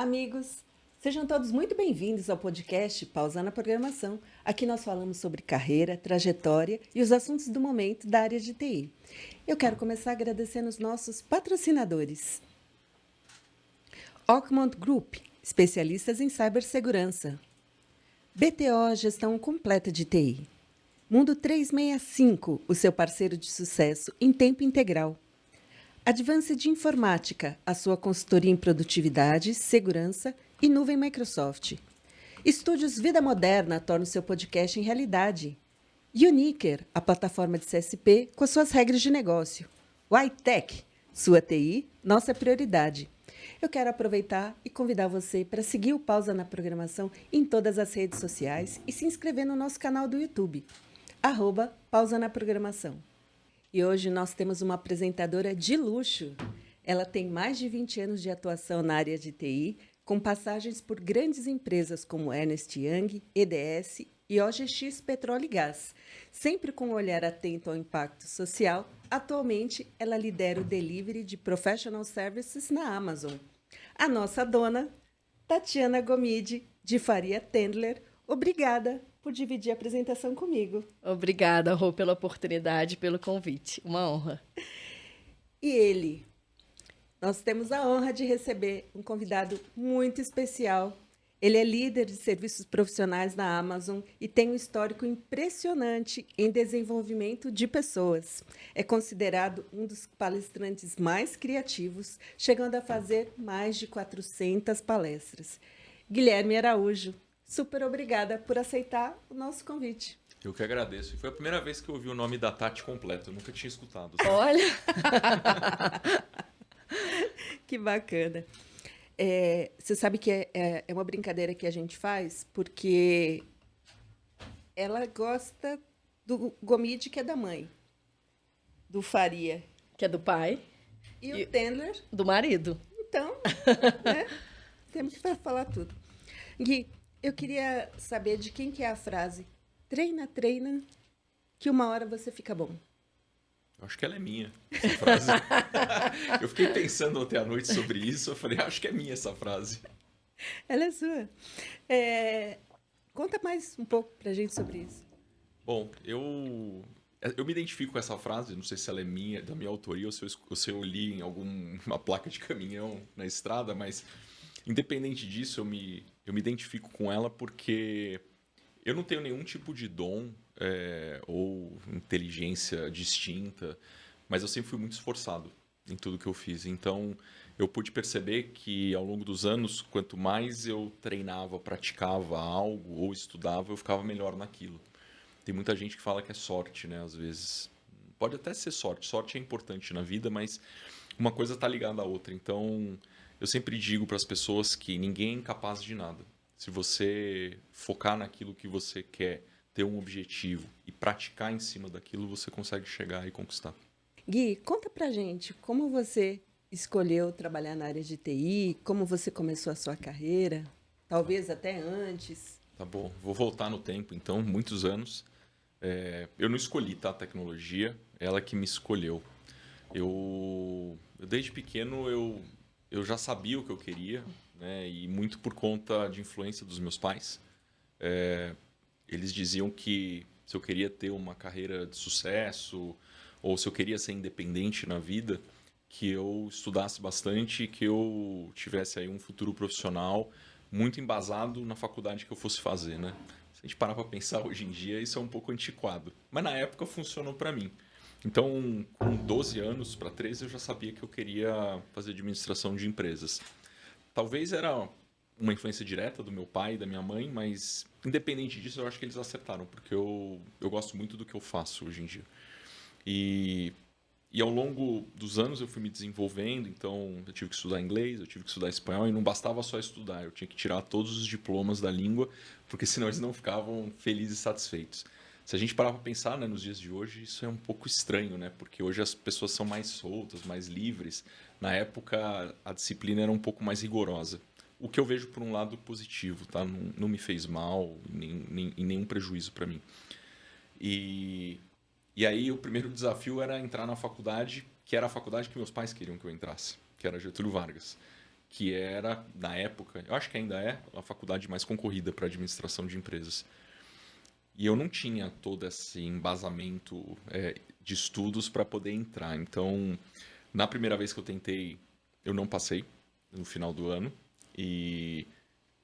amigos! Sejam todos muito bem-vindos ao podcast Pausando a Programação. Aqui nós falamos sobre carreira, trajetória e os assuntos do momento da área de TI. Eu quero começar agradecendo os nossos patrocinadores. Ockmont Group, especialistas em cibersegurança. BTO, gestão completa de TI. Mundo 365, o seu parceiro de sucesso em tempo integral. Advanced Informática, a sua consultoria em produtividade, segurança e nuvem Microsoft. Estúdios Vida Moderna torna o seu podcast em realidade. Uniker, a plataforma de CSP com suas regras de negócio. Whitech, sua TI, nossa prioridade. Eu quero aproveitar e convidar você para seguir o Pausa na Programação em todas as redes sociais e se inscrever no nosso canal do YouTube, @Pausa na Programação. E hoje nós temos uma apresentadora de luxo. Ela tem mais de 20 anos de atuação na área de TI, com passagens por grandes empresas como Ernst Young, EDS e OGX Petróleo e Gás. Sempre com um olhar atento ao impacto social, atualmente ela lidera o delivery de Professional Services na Amazon. A nossa dona, Tatiana Gomide, de Faria Tendler, obrigada por dividir a apresentação comigo. Obrigada, Rô, pela oportunidade, pelo convite. Uma honra. E ele? Nós temos a honra de receber um convidado muito especial. Ele é líder de serviços profissionais na Amazon e tem um histórico impressionante em desenvolvimento de pessoas. É considerado um dos palestrantes mais criativos, chegando a fazer mais de 400 palestras. Guilherme Araújo. Super obrigada por aceitar o nosso convite. Eu que agradeço. E foi a primeira vez que eu ouvi o nome da Tati completo. Eu nunca tinha escutado. Olha! Que bacana. Você sabe que é uma brincadeira que a gente faz, porque ela gosta do Gomide, que é da mãe, do Faria. Que é do pai. E o Tendler. Do marido. Então, né? Temos para falar tudo. Gui, eu queria saber de quem que é a frase treina, treina, que uma hora você fica bom. Eu acho que ela é minha, essa frase. Eu fiquei pensando ontem à noite sobre isso, eu falei, acho que é minha essa frase. Ela é sua. Conta mais um pouco pra gente sobre isso. Bom, eu me identifico com essa frase, não sei se ela é minha, da minha autoria, ou se eu li em alguma placa de caminhão na estrada, mas independente disso, eu me identifico com ela porque eu não tenho nenhum tipo de dom ou inteligência distinta, mas eu sempre fui muito esforçado em tudo que eu fiz. Então, eu pude perceber que, ao longo dos anos, quanto mais eu treinava, praticava algo ou estudava, eu ficava melhor naquilo. Tem muita gente que fala que é sorte, né? Às vezes, pode até ser sorte. Sorte é importante na vida, mas uma coisa está ligada à outra. Então, eu sempre digo para as pessoas que ninguém é incapaz de nada. Se você focar naquilo que você quer, ter um objetivo e praticar em cima daquilo, você consegue chegar e conquistar. Gui, conta pra gente como você escolheu trabalhar na área de TI, como você começou a sua carreira, talvez até antes. Tá bom, vou voltar no tempo, então, muitos anos. Eu não escolhi, tá, a tecnologia, ela que me escolheu. Eu desde pequeno, eu já sabia o que eu queria, né? E muito por conta de influência dos meus pais. Eles diziam que se eu queria ter uma carreira de sucesso ou se eu queria ser independente na vida, que eu estudasse bastante e que eu tivesse aí um futuro profissional muito embasado na faculdade que eu fosse fazer, né? Se a gente parar para pensar hoje em dia, isso é um pouco antiquado. Mas na época funcionou para mim. Então, com 12 anos para 13, eu já sabia que eu queria fazer administração de empresas. Talvez era uma influência direta do meu pai e da minha mãe, mas independente disso, eu acho que eles acertaram, porque eu gosto muito do que eu faço hoje em dia. E ao longo dos anos eu fui me desenvolvendo, então eu tive que estudar inglês, eu tive que estudar espanhol, e não bastava só estudar, eu tinha que tirar todos os diplomas da língua, porque senão eles não ficavam felizes e satisfeitos. Se a gente parar para pensar, né, nos dias de hoje, isso é um pouco estranho, né? Porque hoje as pessoas são mais soltas, mais livres. Na época, a disciplina era um pouco mais rigorosa. O que eu vejo por um lado positivo, tá? Não me fez mal, nem nenhum prejuízo para mim. E aí o primeiro desafio era entrar na faculdade, que era a faculdade que meus pais queriam que eu entrasse, que era Getúlio Vargas. que era, na época, eu acho que ainda é, a faculdade mais concorrida para administração de empresas. E eu não tinha todo esse embasamento de estudos para poder entrar. Então, na primeira vez que eu tentei, eu não passei no final do ano. E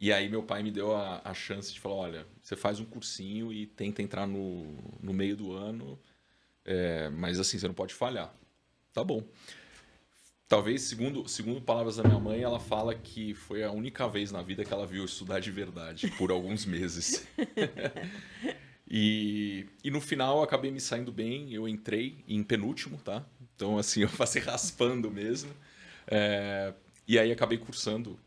aí meu pai me deu a chance de falar, olha, você faz um cursinho e tenta entrar no meio do ano, mas assim, você não pode falhar. Tá bom. Talvez, segundo palavras da minha mãe, ela fala que foi a única vez na vida que ela viu eu estudar de verdade, por alguns meses. E no final eu acabei me saindo bem, eu entrei em penúltimo, tá? Então, assim, eu passei raspando mesmo. E aí acabei cursando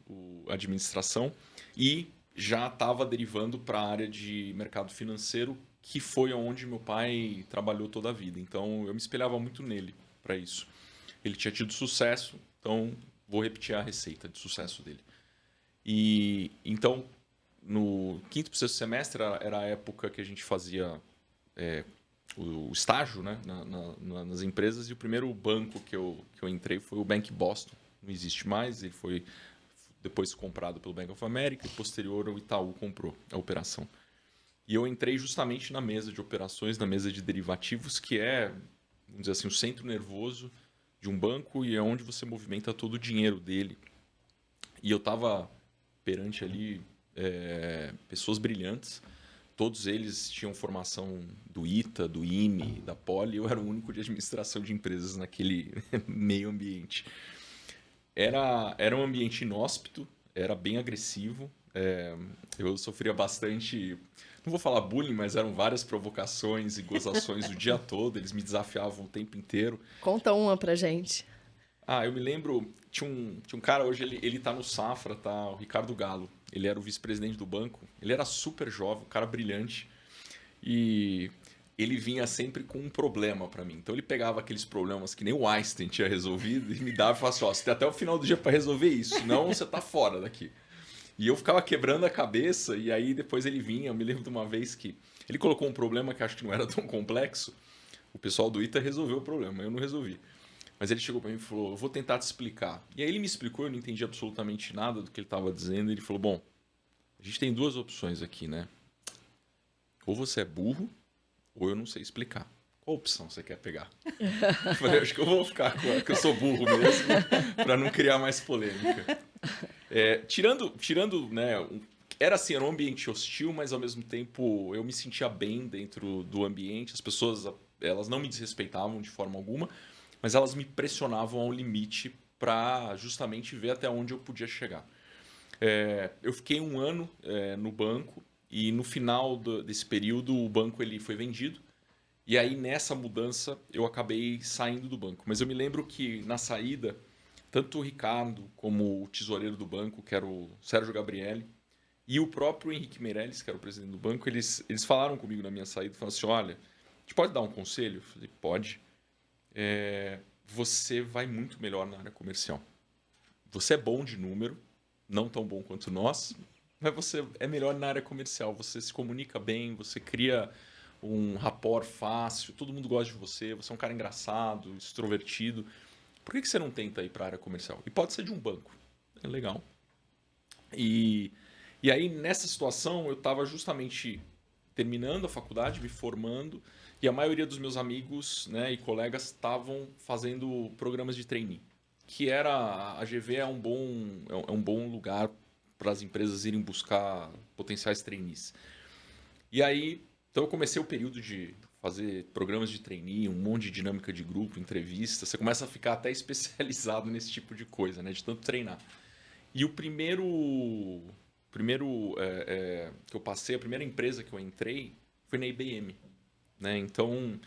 a administração e já estava derivando para a área de mercado financeiro, que foi onde meu pai trabalhou toda a vida. Então, eu me espelhava muito nele para isso. Ele tinha tido sucesso, então vou repetir a receita de sucesso dele. E então, no quinto para o sexto semestre era a época que a gente fazia o estágio, né, nas empresas, e o primeiro banco que eu entrei foi o Bank Boston. Não existe mais, ele foi depois comprado pelo Bank of America e posterior o Itaú comprou a operação. E eu entrei justamente na mesa de operações, na mesa de derivativos, que é, vamos dizer assim, o centro nervoso de um banco e é onde você movimenta todo o dinheiro dele. E eu estava perante ali pessoas brilhantes, todos eles tinham formação do ITA, do IME, da Poli, eu era o único de administração de empresas naquele meio ambiente. Era um ambiente inóspito, era bem agressivo, eu sofria bastante, não vou falar bullying, mas eram várias provocações e gozações o dia todo, eles me desafiavam o tempo inteiro. Conta uma pra gente. Eu me lembro, tinha um cara hoje, ele tá no Safra, tá? O Ricardo Galo. Ele era o vice-presidente do banco. Ele era super jovem, um cara brilhante. E ele vinha sempre com um problema para mim. Então ele pegava aqueles problemas que nem o Einstein tinha resolvido e me dava e falava assim, ó, você tem até o final do dia para resolver isso, senão você tá fora daqui. E eu ficava quebrando a cabeça e aí depois ele vinha. Eu me lembro de uma vez que ele colocou um problema que acho que não era tão complexo. O pessoal do ITA resolveu o problema, eu não resolvi. Mas ele chegou para mim e falou, eu vou tentar te explicar. E aí ele me explicou, eu não entendi absolutamente nada do que ele estava dizendo. Ele falou, bom, a gente tem duas opções aqui, né? Ou você é burro, ou eu não sei explicar. Qual opção você quer pegar? Eu falei, acho que eu vou ficar com que eu sou burro mesmo, para não criar mais polêmica. Tirando, né? Era assim, era um ambiente hostil, mas ao mesmo tempo eu me sentia bem dentro do ambiente. As pessoas, elas não me desrespeitavam de forma alguma, mas elas me pressionavam ao limite para justamente ver até onde eu podia chegar. Eu fiquei um ano no banco e no final desse período o banco ele foi vendido. E aí nessa mudança eu acabei saindo do banco. Mas eu me lembro que na saída, tanto o Ricardo como o tesoureiro do banco, que era o Sérgio Gabrielli, e o próprio Henrique Meirelles, que era o presidente do banco, eles falaram comigo na minha saída, falaram assim, olha, a gente pode dar um conselho? Eu falei, pode. Você vai muito melhor na área comercial. Você é bom de número, não tão bom quanto nós, mas você é melhor na área comercial. Você se comunica bem, você cria um rapport fácil, todo mundo gosta de você, você é um cara engraçado, extrovertido. Por que você não tenta ir para a área comercial? E pode ser de um banco. É legal. E aí, nessa situação, eu estava justamente terminando a faculdade, me formando, e a maioria dos meus amigos, né, e colegas estavam fazendo programas de trainee, que era a GV é um bom lugar para as empresas irem buscar potenciais trainees. E aí, então eu comecei o período de fazer programas de trainee, um monte de dinâmica de grupo, entrevista, você começa a ficar até especializado nesse tipo de coisa, né, de tanto treinar. E o primeiro que eu passei, a primeira empresa que eu entrei foi na IBM. Né? Então,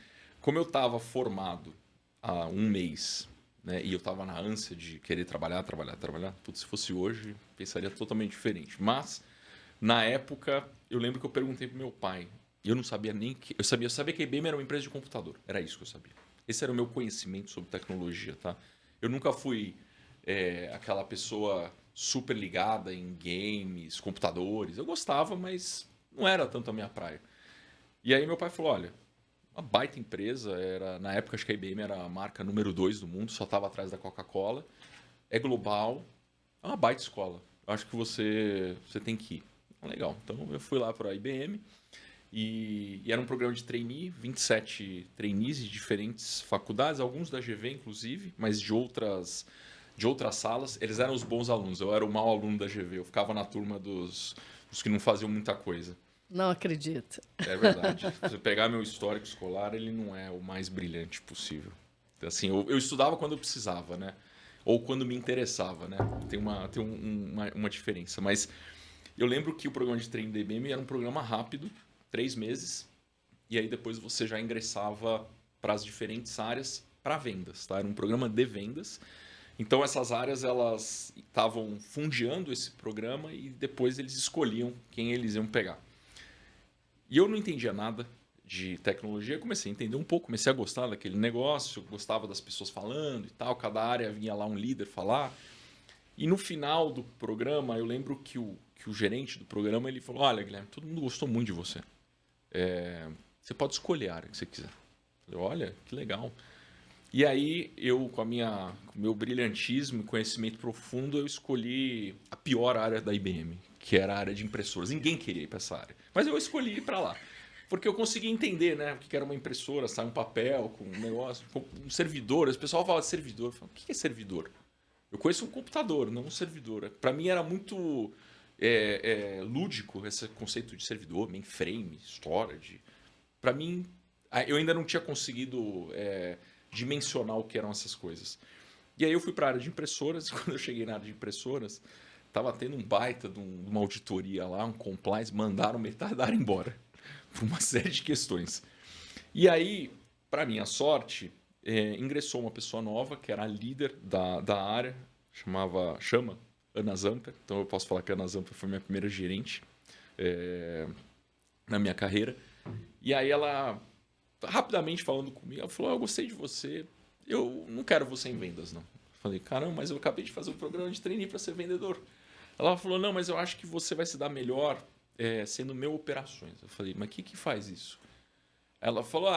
como eu estava formado há um mês, né, e eu estava na ânsia de querer trabalhar, putz, se fosse hoje, pensaria totalmente diferente. Mas, na época, eu lembro que eu perguntei para meu pai, e eu não sabia nem que... Eu sabia que a IBM era uma empresa de computador, era isso que eu sabia. Esse era o meu conhecimento sobre tecnologia, tá? Eu nunca fui aquela pessoa super ligada em games, computadores. Eu gostava, mas não era tanto a minha praia. E aí meu pai falou, olha, uma baita empresa, na época acho que a IBM era a marca número 2 do mundo, só estava atrás da Coca-Cola, é global, É uma baita escola. Acho que você tem que ir. Legal. Então, eu fui lá para a IBM e era um programa de trainee, 27 trainees de diferentes faculdades, alguns da GV, inclusive, mas de outras salas. Eles eram os bons alunos. Eu era o mau aluno da GV. Eu ficava na turma dos que não faziam muita coisa. Não acredito. É verdade. Se você pegar meu histórico escolar, ele não é o mais brilhante possível. Assim, eu estudava quando eu precisava, né? Ou quando me interessava, né? Tem uma diferença. Mas eu lembro que o programa de treino da IBM era um programa rápido, 3 meses, e aí depois você já ingressava para as diferentes áreas para vendas, tá? Era um programa de vendas. Então essas áreas elas estavam fundiando esse programa e depois eles escolhiam quem eles iam pegar. E eu não entendia nada de tecnologia, comecei a entender um pouco, comecei a gostar daquele negócio, gostava das pessoas falando e tal, cada área vinha lá um líder falar. E no final do programa, eu lembro que o gerente do programa ele falou: olha, Guilherme, todo mundo gostou muito de você. Você pode escolher a área que você quiser. Eu falei: olha, que legal. E aí, eu, com o meu brilhantismo e conhecimento profundo, eu escolhi a pior área da IBM, que era a área de impressoras. Ninguém queria ir para essa área, mas eu escolhi ir para lá. Porque eu consegui entender, né, o que era uma impressora, sai um papel com um negócio, com um servidor. O pessoal fala de servidor. Eu falo: o que é servidor? Eu conheço um computador, não um servidor. Para mim era muito lúdico esse conceito de servidor, mainframe, storage. Para mim, eu ainda não tinha conseguido dimensionar o que eram essas coisas. E aí eu fui para a área de impressoras, e quando eu cheguei na área de impressoras, estava tendo um baita de uma auditoria lá, um compliance, mandaram metade da área embora, por uma série de questões. E aí, para minha sorte, ingressou uma pessoa nova, que era a líder da área, chama Ana Zamper. Então eu posso falar que a Ana Zamper foi minha primeira gerente na minha carreira. E aí ela, rapidamente falando comigo, ela falou: eu gostei de você, eu não quero você em vendas, não. Eu falei: caramba, mas eu acabei de fazer um programa de trainee para ser vendedor. Ela falou: não, mas eu acho que você vai se dar melhor sendo meu operações. Eu falei: mas o que faz isso? Ela falou: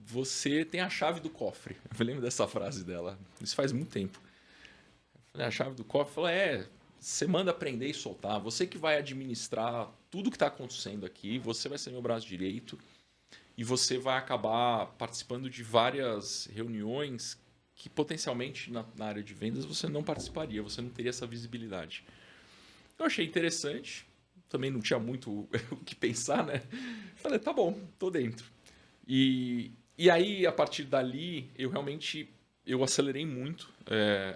você tem a chave do cofre. Eu lembro dessa frase dela, isso faz muito tempo. Eu falei: a chave do cofre? Ela falou: você manda prender e soltar, você que vai administrar tudo que está acontecendo aqui, você vai ser meu braço direito e você vai acabar participando de várias reuniões que potencialmente na área de vendas você não participaria, você não teria essa visibilidade. Eu achei interessante, também não tinha muito o que pensar, né? Falei: tá bom, tô dentro. E aí, a partir dali, eu acelerei muito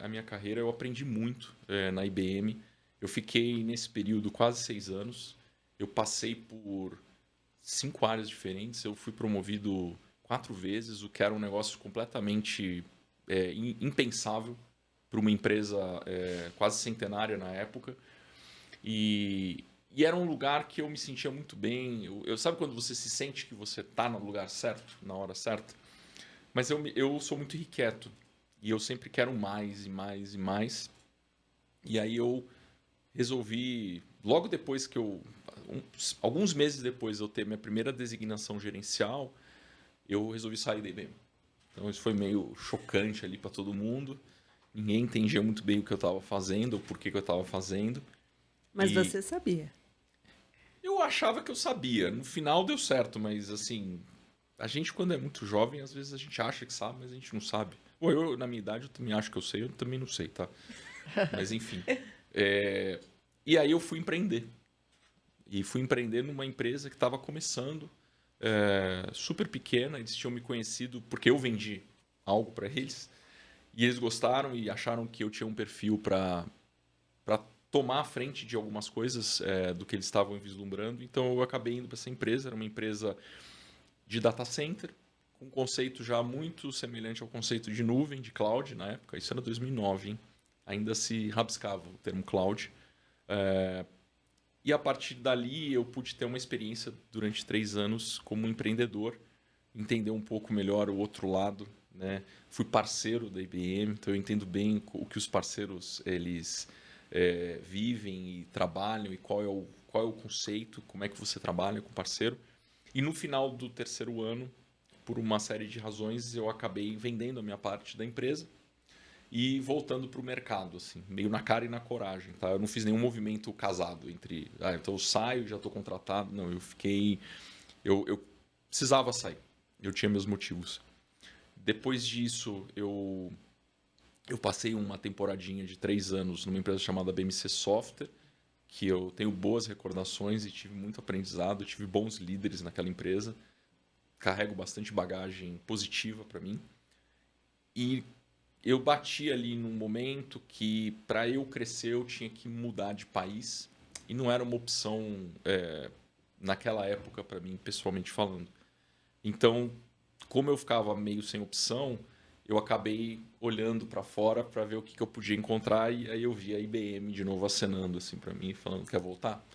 a minha carreira, eu aprendi muito na IBM. Eu fiquei nesse período quase 6 anos. Eu passei por 5 áreas diferentes. Eu fui promovido 4 vezes, o que era um negócio completamente impensável para uma empresa quase centenária na época. E era um lugar que eu me sentia muito bem. Sabe quando você se sente que você está no lugar certo, na hora certa? Mas eu sou muito inquieto. E eu sempre quero mais e mais e mais. E aí eu resolvi, logo depois que alguns meses depois de eu ter minha primeira designação gerencial, eu resolvi sair da IBM. Então isso foi meio chocante ali para todo mundo. Ninguém entendia muito bem o que eu estava fazendo, o porquê que eu estava fazendo. Mas você sabia? Eu achava que eu sabia. No final deu certo, mas assim, a gente quando é muito jovem, às vezes a gente acha que sabe, mas a gente não sabe. Ou eu, na minha idade, eu também acho que eu sei, eu também não sei, tá? Mas enfim. E aí eu fui empreender. E fui empreender numa empresa que estava começando, super pequena. Eles tinham me conhecido porque eu vendi algo para eles. E eles gostaram e acharam que eu tinha um perfil para tomar a frente de algumas coisas do que eles estavam vislumbrando. Então eu acabei indo para essa empresa. Era uma empresa de data center, com um conceito já muito semelhante ao conceito de nuvem, de cloud na época. Isso era 2009, hein? Ainda se rabiscava o termo cloud. E a partir dali eu pude ter uma experiência durante 3 anos como empreendedor, entender um pouco melhor o outro lado, né? Fui parceiro da IBM, então eu entendo bem o que os parceiros eles vivem e trabalham e qual é o conceito, como é que você trabalha com o parceiro. E no final do 3º ano, por uma série de razões, eu acabei vendendo a minha parte da empresa e voltando para o mercado, assim, meio na cara e na coragem, tá? Eu não fiz nenhum movimento casado entre, então eu saio, já estou contratado. Não, eu precisava sair. Eu tinha meus motivos. Depois disso, eu passei uma temporadinha de 3 anos numa empresa chamada BMC Software, que eu tenho boas recordações e tive muito aprendizado, tive bons líderes naquela empresa, carrego bastante bagagem positiva para mim. E eu bati ali num momento que, para eu crescer, eu tinha que mudar de país. E não era uma opção, naquela época, para mim, pessoalmente falando. Então, como eu ficava meio sem opção, eu acabei olhando para fora para ver o que eu podia encontrar. E aí eu vi a IBM de novo acenando assim para mim, falando: quer voltar?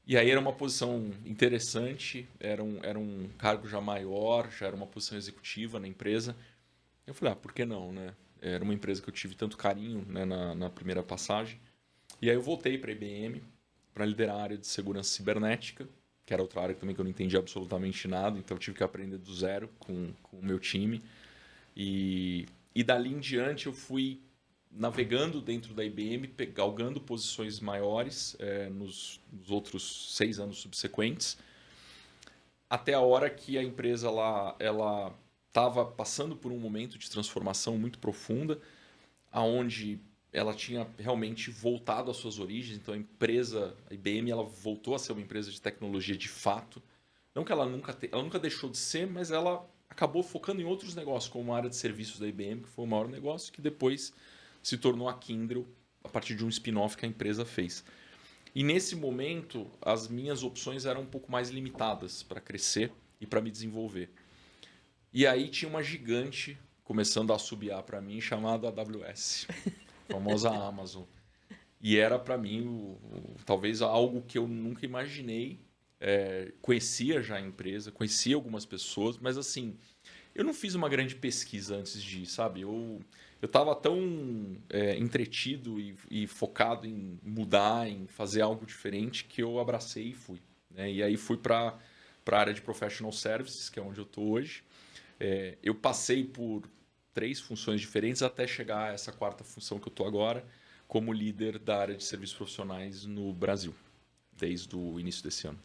E aí era uma posição interessante, era um cargo já maior, já era uma posição executiva na empresa. Eu falei, por que não, né? Era uma empresa que eu tive tanto carinho, né, na primeira passagem. E aí eu voltei para a IBM para liderar a área de segurança cibernética, que era outra área também que eu não entendia absolutamente nada, então eu tive que aprender do zero com o meu time. E dali em diante eu fui navegando dentro da IBM, galgando posições maiores nos outros 6 anos subsequentes, até a hora que a empresa ela estava passando por um momento de transformação muito profunda, aonde ela tinha realmente voltado às suas origens. Então a IBM, ela voltou a ser uma empresa de tecnologia de fato. Não que ela nunca deixou de ser, mas ela acabou focando em outros negócios, como a área de serviços da IBM, que foi o maior negócio, que depois se tornou a Kyndryl, a partir de um spin-off que a empresa fez. E nesse momento, as minhas opções eram um pouco mais limitadas para crescer e para me desenvolver. E aí tinha uma gigante começando a assobiar para mim, chamada AWS, a famosa Amazon. E era para mim talvez algo que eu nunca imaginei. Conhecia já a empresa, conhecia algumas pessoas, mas assim, eu não fiz uma grande pesquisa antes de ir, sabe? Eu estava tão entretido e focado em mudar, em fazer algo diferente, que eu abracei e fui, né? E aí fui para a área de Professional Services, que é onde eu estou hoje. Eu passei por 3 funções diferentes até chegar a essa 4ª função que eu estou agora, como líder da área de serviços profissionais no Brasil, desde o início desse ano.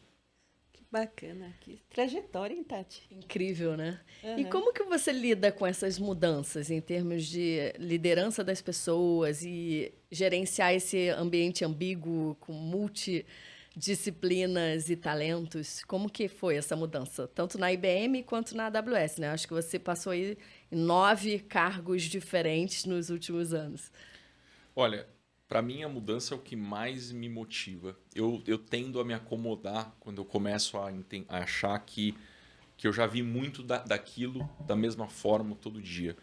Que bacana, que trajetória, hein, Tati? Incrível, né? Uhum. E como que você lida com essas mudanças em termos de liderança das pessoas e gerenciar esse ambiente ambíguo com multidisciplinas e talentos? Como que foi essa mudança? Tanto na IBM quanto na AWS, né? Acho que você passou aí em 9 cargos diferentes nos últimos anos. Olha, para mim a mudança é o que mais me motiva. Eu tendo a me acomodar quando eu começo a achar que eu já vi muito daquilo da mesma forma todo dia.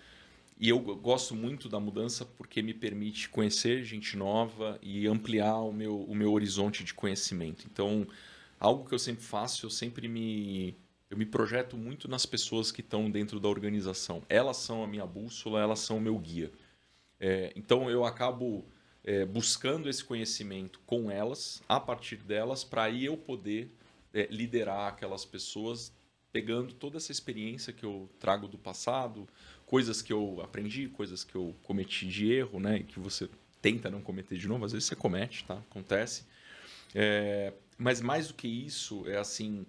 E eu gosto muito da mudança porque me permite conhecer gente nova e ampliar o meu horizonte de conhecimento. Então, algo que eu sempre faço, eu me projeto muito nas pessoas que estão dentro da organização. Elas são a minha bússola, elas são o meu guia. Então, eu acabo buscando esse conhecimento com elas, a partir delas, para aí eu poder liderar aquelas pessoas, pegando toda essa experiência que eu trago do passado, coisas que eu aprendi, coisas que eu cometi de erro, né, e que você tenta não cometer de novo. Às vezes você comete, tá? Acontece. Mas mais do que isso, assim,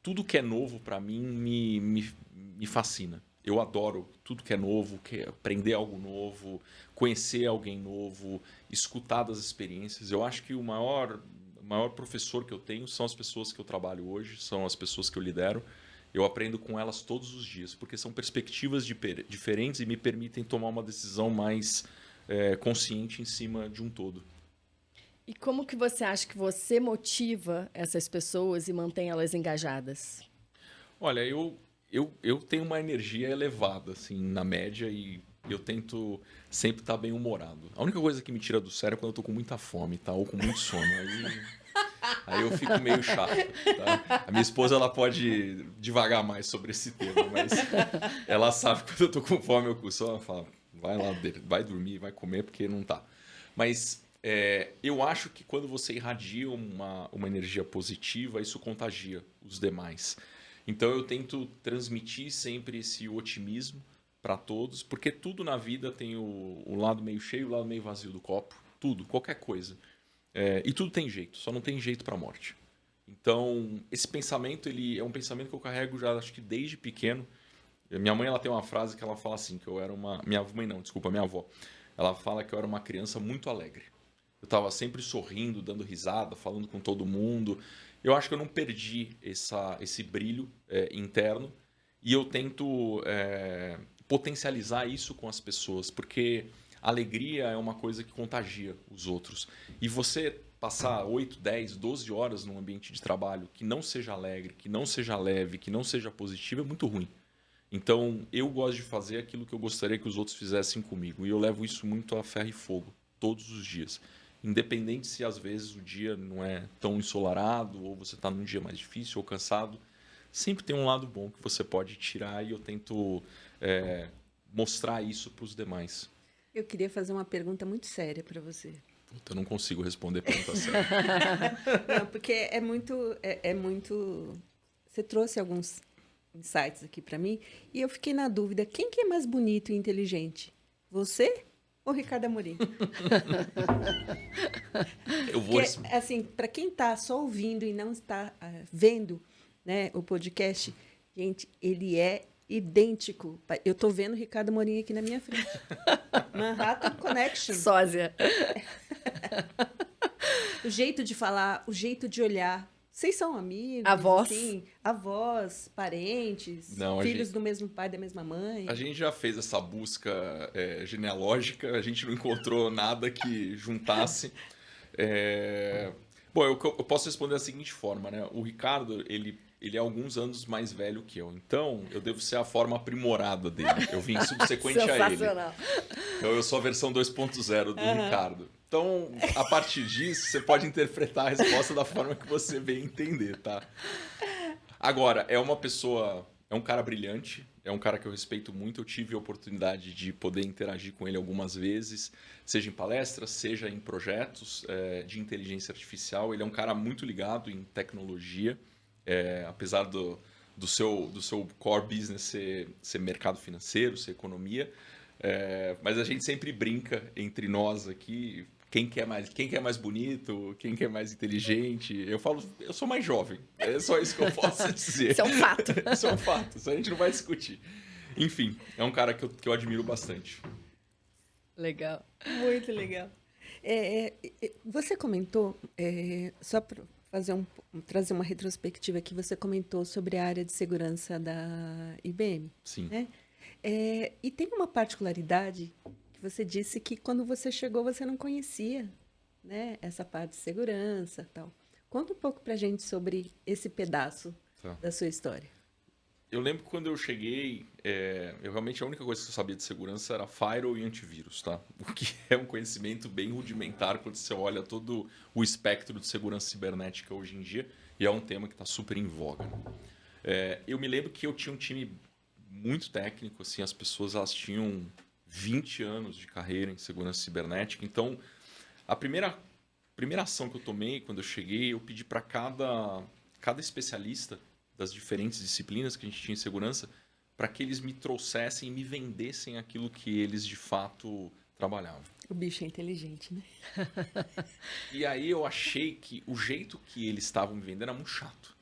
tudo que é novo para mim me fascina. Eu adoro tudo que é novo, aprender algo novo, conhecer alguém novo, escutar das experiências. Eu acho que o maior professor que eu tenho são as pessoas que eu trabalho hoje, são as pessoas que eu lidero. Eu aprendo com elas todos os dias, porque são perspectivas diferentes e me permitem tomar uma decisão mais consciente em cima de um todo. E como que você acha que você motiva essas pessoas e mantém elas engajadas? Olha, eu tenho uma energia elevada, assim, na média, e eu tento sempre estar bem humorado. A única coisa que me tira do sério é quando eu tô com muita fome, tá? Ou com muito sono. Aí eu fico meio chato, tá? A minha esposa, ela pode divagar mais sobre esse tema, mas ela sabe que quando eu tô com fome, ela fala, vai lá, vai dormir, vai comer, porque não tá. Mas eu acho que quando você irradia uma energia positiva, isso contagia os demais. Então eu tento transmitir sempre esse otimismo para todos, porque tudo na vida tem o lado meio cheio e o lado meio vazio do copo. Tudo, qualquer coisa. E tudo tem jeito, só não tem jeito para a morte. Então, esse pensamento, ele é um pensamento que eu carrego já, acho que desde pequeno. Minha mãe, ela tem uma frase que ela fala assim, que eu era uma... Minha mãe não, desculpa, minha avó. Ela fala que eu era uma criança muito alegre. Eu estava sempre sorrindo, dando risada, falando com todo mundo. Eu acho que eu não perdi esse brilho interno. E eu tento potencializar isso com as pessoas, porque a alegria é uma coisa que contagia os outros. E você passar 8, 10, 12 horas num ambiente de trabalho que não seja alegre, que não seja leve, que não seja positivo, é muito ruim. Então, eu gosto de fazer aquilo que eu gostaria que os outros fizessem comigo. E eu levo isso muito a ferro e fogo, todos os dias. Independente se às vezes o dia não é tão ensolarado, ou você está num dia mais difícil ou cansado, sempre tem um lado bom que você pode tirar e eu tento mostrar isso para os demais. Eu queria fazer uma pergunta muito séria para você. Eu não consigo responder pergunta séria. Não, porque é muito... Você trouxe alguns insights aqui para mim e eu fiquei na dúvida, quem que é mais bonito e inteligente? Você ou Ricardo Amorim? Eu vou... Porque, assim, para quem está só ouvindo e não está vendo, né, o podcast, gente, ele é idêntico. Eu estou vendo o Ricardo Amorim aqui na minha frente. Manhattan Connection. Sósia. O jeito de falar, o jeito de olhar. Vocês são amigos? Avós. Assim, avós, parentes, Não, filhos do mesmo pai, da mesma mãe? A gente já fez essa busca genealógica, a gente não encontrou nada que juntasse. Bom, eu posso responder da seguinte forma, né? O Ricardo, ele é alguns anos mais velho que eu. Então, eu devo ser a forma aprimorada dele. Eu vim subsequente a ele. Então, eu sou a versão 2.0 do Ricardo. Então, a partir disso, você pode interpretar a resposta da forma que você bem entender, tá? Agora, é um cara brilhante, é um cara que eu respeito muito. Eu tive a oportunidade de poder interagir com ele algumas vezes, seja em palestras, seja em projetos de inteligência artificial. Ele é um cara muito ligado em tecnologia. Apesar do seu core business ser mercado financeiro, ser economia, mas a gente sempre brinca entre nós aqui, quem que é mais bonito, quem que é mais inteligente. Eu falo, eu sou mais jovem, é só isso que eu posso dizer. Isso é um fato. Isso é um fato, isso a gente não vai discutir. Enfim, é um cara que eu admiro bastante. Legal. Muito legal. Você comentou, só para trazer uma retrospectiva aqui, você comentou sobre a área de segurança da IBM. Sim. Né? E tem uma particularidade que você disse que quando você chegou você não conhecia, né, essa parte de segurança e tal. Conta um pouco pra gente sobre esse pedaço da sua história. Eu lembro que quando eu cheguei, realmente a única coisa que eu sabia de segurança era firewall e antivírus, tá? O que é um conhecimento bem rudimentar quando você olha todo o espectro de segurança cibernética hoje em dia, e é um tema que está super em voga. Né? Eu me lembro que eu tinha um time muito técnico, assim, as pessoas elas tinham 20 anos de carreira em segurança cibernética, então a primeira ação que eu tomei quando eu cheguei, eu pedi para cada especialista das diferentes disciplinas que a gente tinha em segurança, para que eles me trouxessem e me vendessem aquilo que eles de fato trabalhavam. O bicho é inteligente, né? E aí eu achei que o jeito que eles estavam me vendendo era muito chato.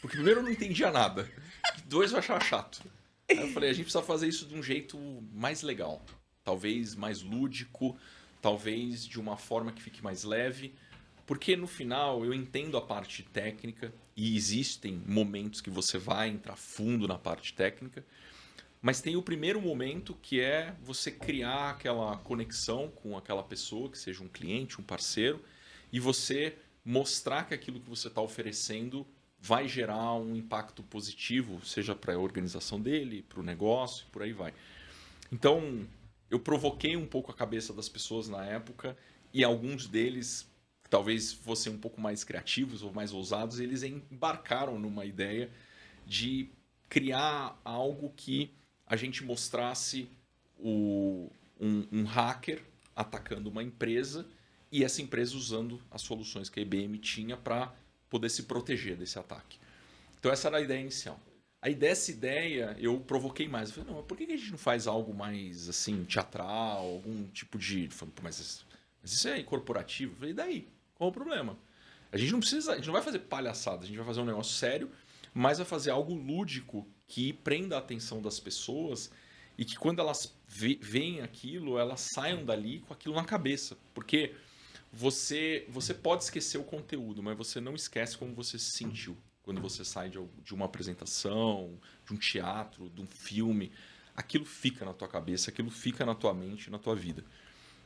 Porque primeiro eu não entendia nada. E dois eu achava chato. Aí eu falei, a gente precisa fazer isso de um jeito mais legal. Talvez mais lúdico, talvez de uma forma que fique mais leve. Porque no final eu entendo a parte técnica e existem momentos que você vai entrar fundo na parte técnica, mas tem o primeiro momento que é você criar aquela conexão com aquela pessoa, que seja um cliente, um parceiro, e você mostrar que aquilo que você está oferecendo vai gerar um impacto positivo, seja para a organização dele, para o negócio, por aí vai. Então, eu provoquei um pouco a cabeça das pessoas na época e alguns deles talvez fossem um pouco mais criativos ou mais ousados, eles embarcaram numa ideia de criar algo que a gente mostrasse um hacker atacando uma empresa e essa empresa usando as soluções que a IBM tinha para poder se proteger desse ataque. Então essa era a ideia inicial. Aí dessa ideia eu provoquei mais. Eu falei, não, mas por que a gente não faz algo mais assim, teatral, algum tipo de. Eu falei, mas isso é corporativo? Eu falei, e daí? Qual o problema? A gente não precisa, a gente não vai fazer palhaçada, a gente vai fazer um negócio sério, mas vai fazer algo lúdico que prenda a atenção das pessoas e que quando elas veem aquilo, elas saiam dali com aquilo na cabeça. Porque você pode esquecer o conteúdo, mas você não esquece como você se sentiu quando você sai de uma apresentação, de um teatro, de um filme. Aquilo fica na tua cabeça, aquilo fica na tua mente, na tua vida.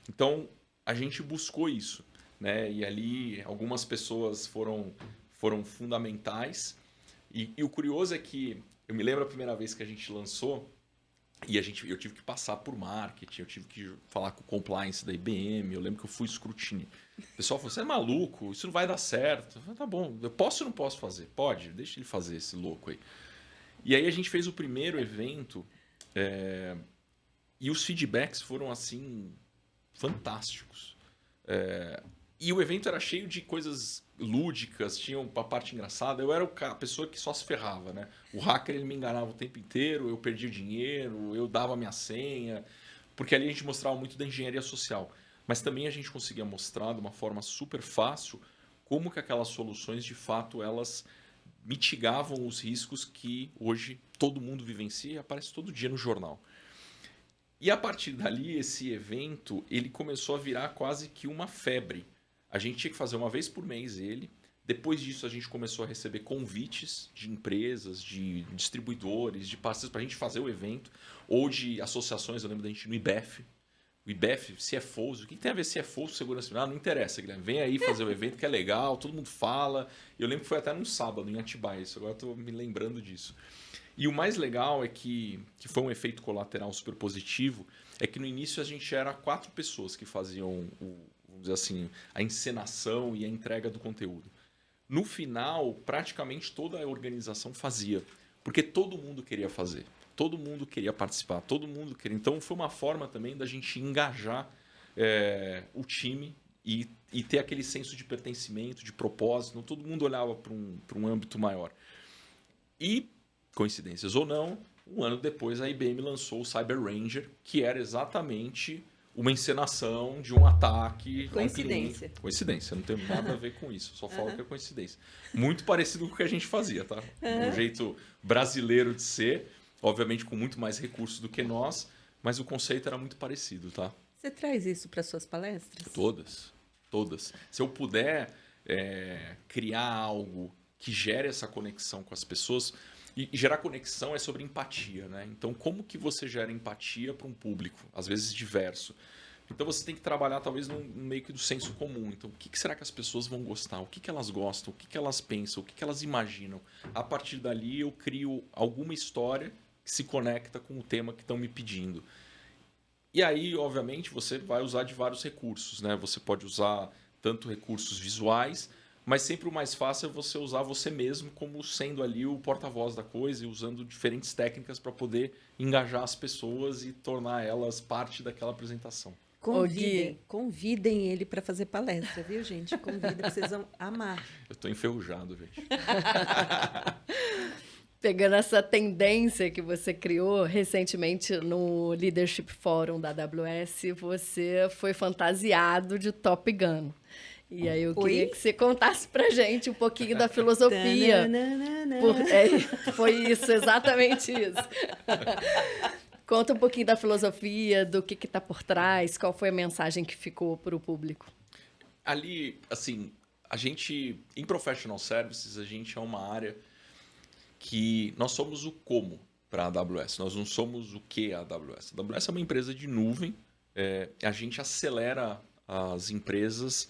Então, a gente buscou isso, né? E ali algumas pessoas foram fundamentais. E o curioso é que eu me lembro a primeira vez que a gente lançou e eu tive que passar por marketing, eu tive que falar com o compliance da IBM, eu lembro que eu fui escrutínio. O pessoal falou, você é maluco, isso não vai dar certo. Eu falei, tá bom, eu posso ou não posso fazer? Pode, deixa ele fazer esse louco aí. E aí a gente fez o primeiro evento e os feedbacks foram assim fantásticos. E o evento era cheio de coisas lúdicas, tinha uma parte engraçada. Eu era a pessoa que só se ferrava, né? O hacker ele me enganava o tempo inteiro, eu perdia dinheiro, eu dava minha senha, porque ali a gente mostrava muito da engenharia social. Mas também a gente conseguia mostrar de uma forma super fácil como que aquelas soluções, de fato, elas mitigavam os riscos que hoje todo mundo vivencia e aparece todo dia no jornal. E a partir dali, esse evento, ele começou a virar quase que uma febre. A gente tinha que fazer uma vez por mês ele. Depois disso, a gente começou a receber convites de empresas, de distribuidores, de parceiros para a gente fazer o evento. Ou de associações, eu lembro da gente no IBEF. O IBEF, CFOs, o que tem a ver CFOs com segurança final? Não interessa, Guilherme. Vem aí fazer o evento que é legal, todo mundo fala. Eu lembro que foi até num sábado, em Atibaia, isso. Agora estou me lembrando disso. E o mais legal é que foi um efeito colateral super positivo, é que no início a gente era 4 pessoas que faziam vamos dizer assim, a encenação e a entrega do conteúdo. No final, praticamente toda a organização fazia, porque todo mundo queria fazer, todo mundo queria participar, todo mundo queria. Então foi uma forma também da gente engajar o time e ter aquele senso de pertencimento, de propósito. Não todo mundo olhava para um âmbito maior. E, coincidências ou não, um ano depois a IBM lançou o Cyber Ranger, que era exatamente uma encenação de um ataque. Coincidência. Coincidência, não tem nada a ver com isso. Só falo que é coincidência. Muito parecido com o que a gente fazia, tá? Um jeito brasileiro de ser, obviamente com muito mais recursos do que nós, mas o conceito era muito parecido, tá? Você traz isso para suas palestras? Todas. Se eu puder criar algo que gere essa conexão com as pessoas. E gerar conexão é sobre empatia, né? Então, como que você gera empatia para um público, às vezes diverso? Então, você tem que trabalhar, talvez, no meio que do senso comum. Então, o que será que as pessoas vão gostar? O que elas gostam? O que elas pensam? O que elas imaginam? A partir dali, eu crio alguma história que se conecta com o tema que estão me pedindo. E aí, obviamente, você vai usar de vários recursos, né? Você pode usar tanto recursos visuais, mas sempre o mais fácil é você usar você mesmo como sendo ali o porta-voz da coisa e usando diferentes técnicas para poder engajar as pessoas e tornar elas parte daquela apresentação. Convidem ele para fazer palestra, viu, gente? Convidem, vocês vão amar. Eu estou enferrujado, gente. Pegando essa tendência que você criou recentemente no Leadership Forum da AWS, você foi fantasiado de Top Gun. E aí eu queria que você contasse pra gente um pouquinho da filosofia. Foi isso, exatamente isso. Conta um pouquinho da filosofia, do que está por trás, qual foi a mensagem que ficou para o público. Ali, assim, a gente, em Professional Services, a gente é uma área que nós somos o como para a AWS, nós não somos o que a AWS. A AWS é uma empresa de nuvem, a gente acelera as empresas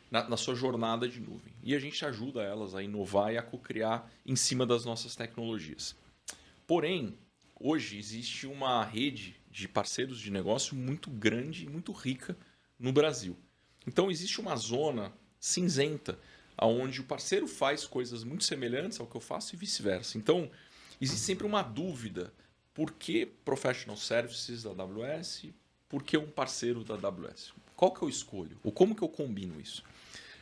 na sua jornada de nuvem. E a gente ajuda elas a inovar e a co-criar em cima das nossas tecnologias. Porém, hoje existe uma rede de parceiros de negócio muito grande e muito rica no Brasil. Então, existe uma zona cinzenta, onde o parceiro faz coisas muito semelhantes ao que eu faço e vice-versa. Então, existe sempre uma dúvida. Por que Professional Services da AWS? Por que um parceiro da AWS? Qual que eu escolho? Ou como que eu combino isso?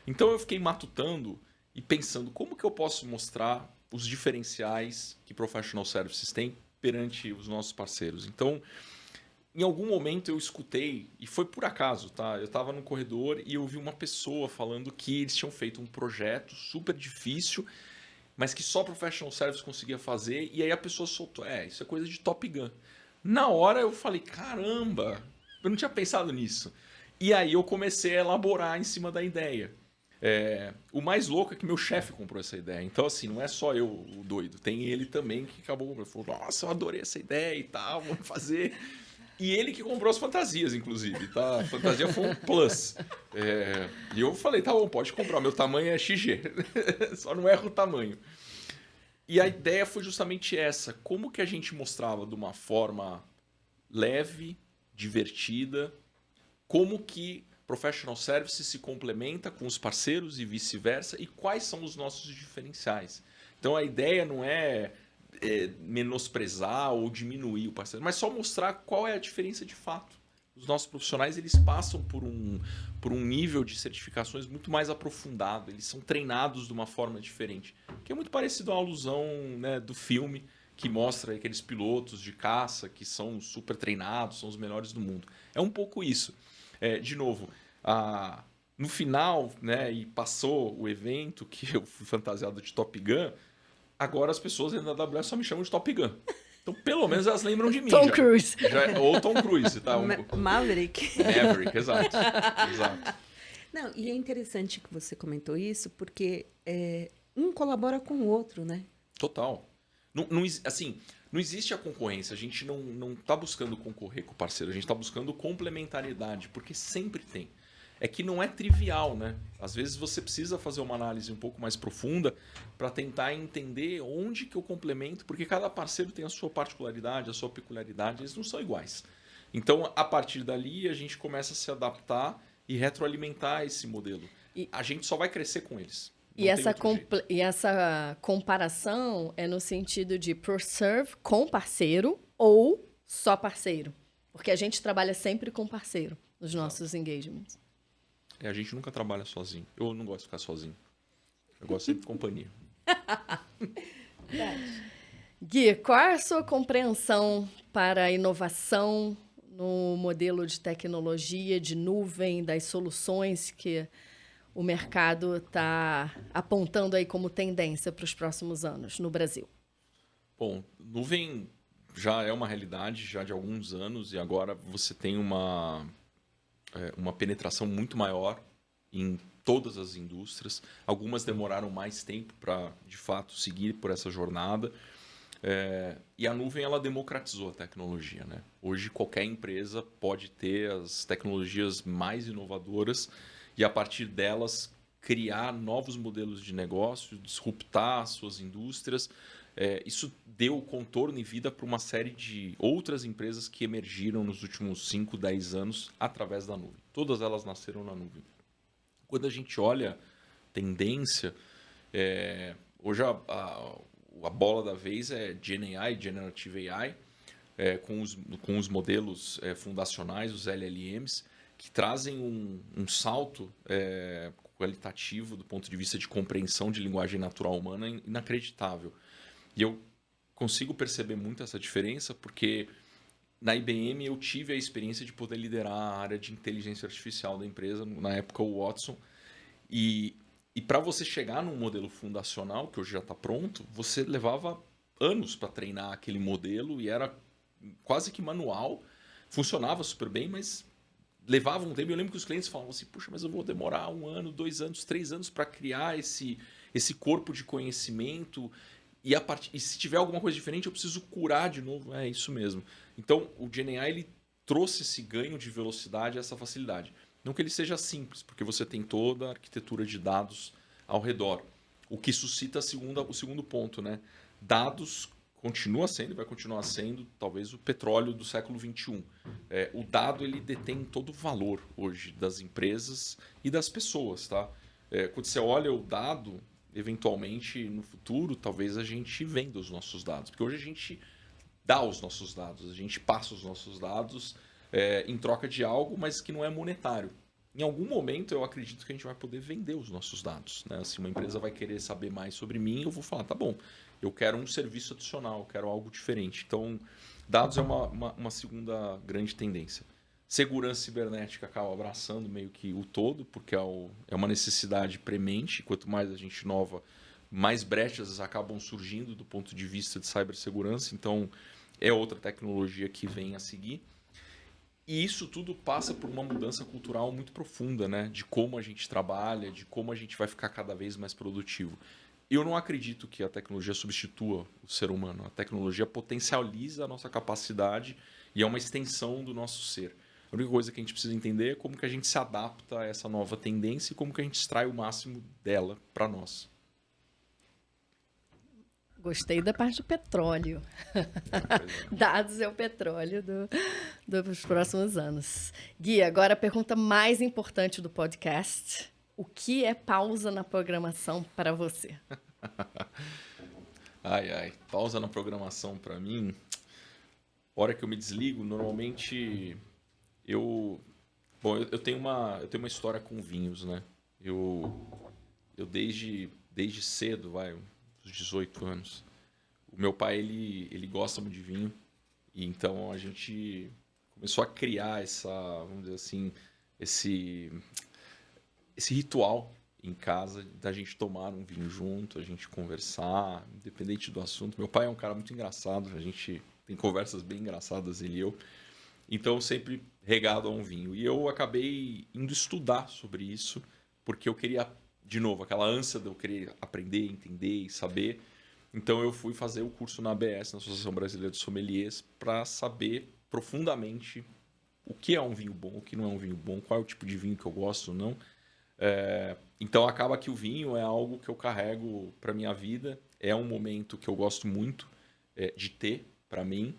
Então eu fiquei matutando e pensando como que eu posso mostrar os diferenciais que Professional Services tem perante os nossos parceiros. Então, em algum momento eu escutei, e foi por acaso, tá? Eu estava no corredor e eu vi uma pessoa falando que eles tinham feito um projeto super difícil, mas que só Professional Services conseguia fazer, e aí a pessoa soltou, isso é coisa de Top Gun. Na hora eu falei, caramba, eu não tinha pensado nisso. E aí eu comecei a elaborar em cima da ideia. O mais louco é que meu chefe comprou essa ideia. Então, assim, não é só eu o doido. Tem ele também que acabou. Ele falou, nossa, eu adorei essa ideia e tal, vamos fazer. E ele que comprou as fantasias, inclusive, tá? A fantasia foi um plus. E eu falei, tá bom, pode comprar. Meu tamanho é XG. Só não erra o tamanho. E a ideia foi justamente essa. Como que a gente mostrava de uma forma leve, divertida, como que Professional Services se complementa com os parceiros e vice-versa, e quais são os nossos diferenciais. Então a ideia não é menosprezar ou diminuir o parceiro, mas só mostrar qual é a diferença de fato. Os nossos profissionais eles passam por um nível de certificações muito mais aprofundado, eles são treinados de uma forma diferente, que é muito parecido à alusão, né, do filme que mostra aqueles pilotos de caça que são super treinados, são os melhores do mundo. É um pouco isso. De novo, no final, né, e passou o evento que eu fui fantasiado de Top Gun, agora as pessoas dentro da AWS só me chamam de Top Gun. Então, pelo menos elas lembram de mim. Tom Cruise. Ou Tom Cruise, tá? Maverick. Maverick, exato. Não, e é interessante que você comentou isso, porque um colabora com o outro, né? Total. Assim, não existe a concorrência. A gente não está buscando concorrer com o parceiro. A gente está buscando complementariedade, porque sempre tem. É que não é trivial, né? Às vezes você precisa fazer uma análise um pouco mais profunda para tentar entender onde que eu complemento, porque cada parceiro tem a sua particularidade, a sua peculiaridade, eles não são iguais. Então, a partir dali, a gente começa a se adaptar e retroalimentar esse modelo. A gente só vai crescer com eles. E essa comparação é no sentido de ProServe com parceiro ou só parceiro. Porque a gente trabalha sempre com parceiro nos nossos engagements. A gente nunca trabalha sozinho. Eu não gosto de ficar sozinho. Eu gosto sempre de companhia. Gui, qual é a sua compreensão para a inovação no modelo de tecnologia, de nuvem, das soluções que o mercado está apontando aí como tendência para os próximos anos no Brasil? Bom, nuvem já é uma realidade já de alguns anos e agora você tem uma penetração muito maior em todas as indústrias. Algumas demoraram mais tempo para, de fato, seguir por essa jornada. E a nuvem ela democratizou a tecnologia, né? Hoje qualquer empresa pode ter as tecnologias mais inovadoras e a partir delas criar novos modelos de negócio, disruptar suas indústrias. Isso deu contorno e vida para uma série de outras empresas que emergiram nos últimos 5, 10 anos através da nuvem. Todas elas nasceram na nuvem. Quando a gente olha tendência, hoje a bola da vez é GenAI, Generative AI, com os modelos fundacionais, os LLMs, que trazem um salto qualitativo do ponto de vista de compreensão de linguagem natural humana inacreditável. E eu consigo perceber muito essa diferença porque na IBM eu tive a experiência de poder liderar a área de inteligência artificial da empresa, na época o Watson. E para você chegar num modelo fundacional, que hoje já está pronto, você levava anos para treinar aquele modelo e era quase que manual. Funcionava super bem, mas levava um tempo. Eu lembro que os clientes falavam assim, puxa, mas eu vou demorar 1 ano, 2 anos, 3 anos para criar esse corpo de conhecimento. E se tiver alguma coisa diferente, eu preciso curar de novo. É isso mesmo. Então, o GenAI ele trouxe esse ganho de velocidade, essa facilidade. Não que ele seja simples, porque você tem toda a arquitetura de dados ao redor. O que suscita o segundo ponto, né? Dados continua sendo, vai continuar sendo, talvez, o petróleo do século XXI. O dado ele detém todo o valor hoje das empresas e das pessoas, tá? Quando você olha o dado, eventualmente, no futuro, talvez a gente venda os nossos dados. Porque hoje a gente dá os nossos dados, a gente passa os nossos dados em troca de algo, mas que não é monetário. Em algum momento, eu acredito que a gente vai poder vender os nossos dados, né? Se uma empresa vai querer saber mais sobre mim, eu vou falar, tá bom, Eu quero um serviço adicional, eu quero algo diferente. Então, dados é uma segunda grande tendência. Segurança cibernética acaba abraçando meio que o todo, porque é uma necessidade premente. Quanto mais a gente inova, mais brechas acabam surgindo do ponto de vista de cibersegurança. Então, é outra tecnologia que vem a seguir. E isso tudo passa por uma mudança cultural muito profunda, né? De como a gente trabalha, de como a gente vai ficar cada vez mais produtivo. Eu não acredito que a tecnologia substitua o ser humano. A tecnologia potencializa a nossa capacidade e é uma extensão do nosso ser. A única coisa que a gente precisa entender é como que a gente se adapta a essa nova tendência e como que a gente extrai o máximo dela para nós. Gostei da parte do petróleo. Dados é o petróleo dos próximos anos. Gui, agora a pergunta mais importante do podcast. O que é pausa na programação para você? Pausa na programação para mim. Hora que eu me desligo, normalmente eu tenho uma história com vinhos, né? Eu desde cedo, uns 18 anos. O meu pai, ele gosta muito de vinho. E então a gente começou a criar vamos dizer assim, esse ritual em casa da gente tomar um vinho junto, a gente conversar, independente do assunto. Meu pai é um cara muito engraçado, a gente tem conversas bem engraçadas, ele e eu. Então, sempre regado a um vinho. E eu acabei indo estudar sobre isso, porque eu queria, de novo, aquela ânsia de eu querer aprender, entender e saber. Então, eu fui fazer o curso na ABS, na Associação Brasileira de Sommeliers, para saber profundamente o que é um vinho bom, o que não é um vinho bom, qual é o tipo de vinho que eu gosto ou não. Então, acaba que o vinho é algo que eu carrego para minha vida. É um momento que eu gosto muito de ter para mim.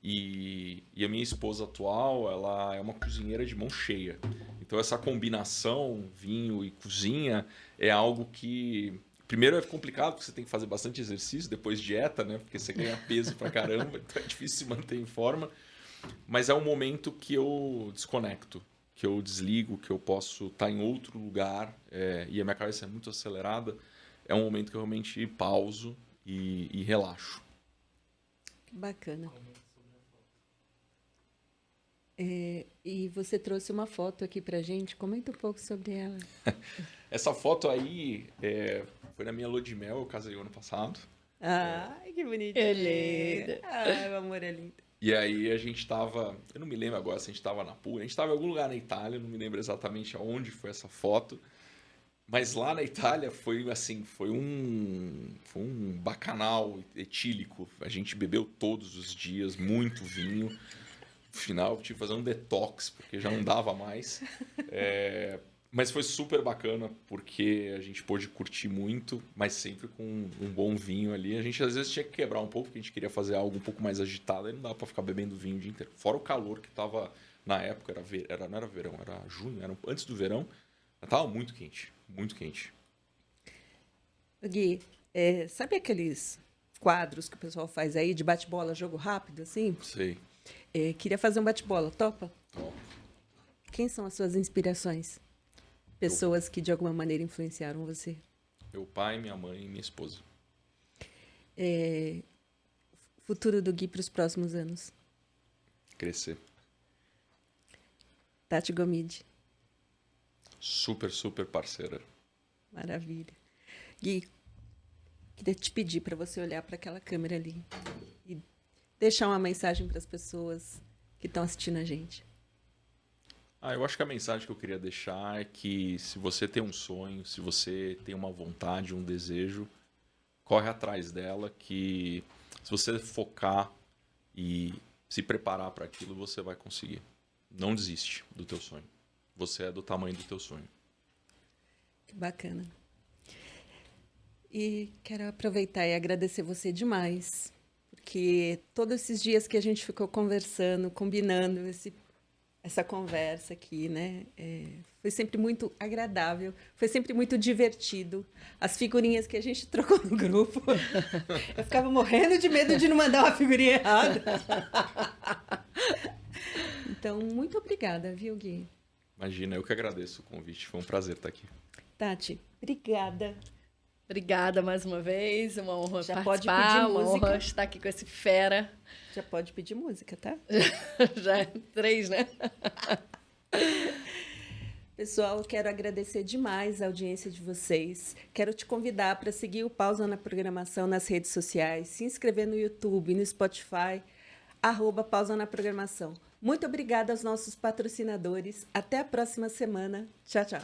E a minha esposa atual, ela é uma cozinheira de mão cheia. Então, essa combinação, vinho e cozinha, é algo que... Primeiro é complicado, porque você tem que fazer bastante exercício, depois dieta, né? Porque você ganha peso pra caramba, então é difícil se manter em forma. Mas é um momento que eu desconecto, que eu desligo, que eu posso estar em outro lugar, e a minha cabeça é muito acelerada. É um momento que eu realmente pauso e relaxo. Bacana. E você trouxe uma foto aqui pra gente. Comenta um pouco sobre ela. Essa foto aí foi na minha lua de mel, eu casei ano passado. Ai, que bonitinho. É lindo. Ai, o amor é lindo. E aí a gente tava... Eu não me lembro agora se a gente tava na Puglia. A gente tava em algum lugar na Itália, não me lembro exatamente aonde foi essa foto. Mas lá na Itália foi um bacanal etílico. A gente bebeu todos os dias, muito vinho. No final, eu tive que fazer um detox, porque já não dava mais. Mas foi super bacana, porque a gente pôde curtir muito, mas sempre com um bom vinho ali. A gente, às vezes, tinha que quebrar um pouco, porque a gente queria fazer algo um pouco mais agitado. Aí não dava para ficar bebendo vinho o dia inteiro. Fora o calor que estava na época, não era verão, era junho, era antes do verão. Estava muito quente, muito quente. Gui, sabe aqueles quadros que o pessoal faz aí de bate-bola, jogo rápido, assim? Sei. Queria fazer um bate-bola, topa? Top. Quem são as suas inspirações? Pessoas que de alguma maneira influenciaram você? Meu pai, minha mãe e minha esposa. Futuro do Gui para os próximos anos? Crescer. Tati Gomide. Super, super parceira. Maravilha. Gui, queria te pedir para você olhar para aquela câmera ali e deixar uma mensagem para as pessoas que estão assistindo a gente. Eu acho que a mensagem que eu queria deixar é que se você tem um sonho, se você tem uma vontade, um desejo, corre atrás dela, que se você focar e se preparar para aquilo, você vai conseguir. Não desiste do teu sonho. Você é do tamanho do teu sonho. Que bacana. E quero aproveitar e agradecer você demais, porque todos esses dias que a gente ficou conversando, combinando essa conversa aqui, né? Foi sempre muito agradável, foi sempre muito divertido. As figurinhas que a gente trocou no grupo, eu ficava morrendo de medo de não mandar uma figurinha errada. Então, muito obrigada, viu, Gui? Imagina, eu que agradeço o convite. Foi um prazer estar aqui. Tati, obrigada. Obrigada mais uma vez, uma honra Já participar, pode pedir uma música. honra estar aqui com esse fera. Já pode pedir música, tá? Já é 3, né? Pessoal, eu quero agradecer demais a audiência de vocês. Quero te convidar para seguir o Pausa na Programação nas redes sociais, se inscrever no YouTube, no Spotify, @Pausa na Programação. Muito obrigada aos nossos patrocinadores. Até a próxima semana. Tchau, tchau.